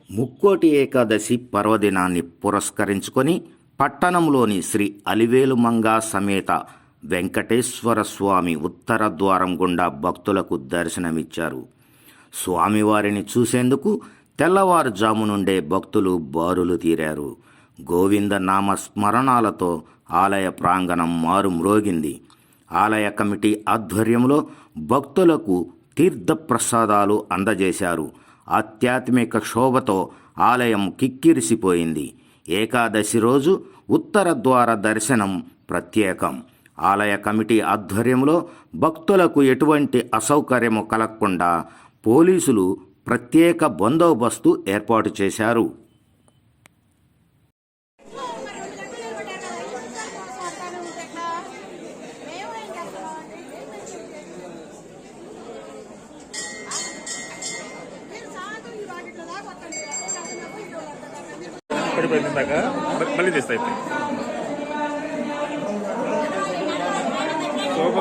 ముక్కోటి ఏకాదశి పర్వదినాన్ని పురస్కరించుకొని పట్టణంలోని శ్రీ అలివేలుమంగా సమేత వెంకటేశ్వర స్వామి ఉత్తర ద్వారం గుండా భక్తులకు దర్శనమిచ్చారు. స్వామివారిని చూసేందుకు తెల్లవారుజాము నుండే భక్తులు బారులు తీరారు. గోవింద నామ స్మరణాలతో ఆలయ ప్రాంగణం మారుమ్రోగింది. ఆలయ కమిటీ ఆధ్వర్యంలో భక్తులకు తీర్థప్రసాదాలు అందజేశారు. ఆధ్యాత్మిక శోభతో ఆలయం కిక్కిరిసిపోయింది. ఏకాదశి రోజు ఉత్తర ద్వార దర్శనం ప్రత్యేకం. ఆలయ కమిటీ ఆధ్వర్యంలో భక్తులకు ఎటువంటి అసౌకర్యము కలగకుండా పోలీసులు ప్రత్యేక బందోబస్తు ఏర్పాటు చేశారు. పడిపోయిందాక మళ్ళీ తెస్తాయి శోభ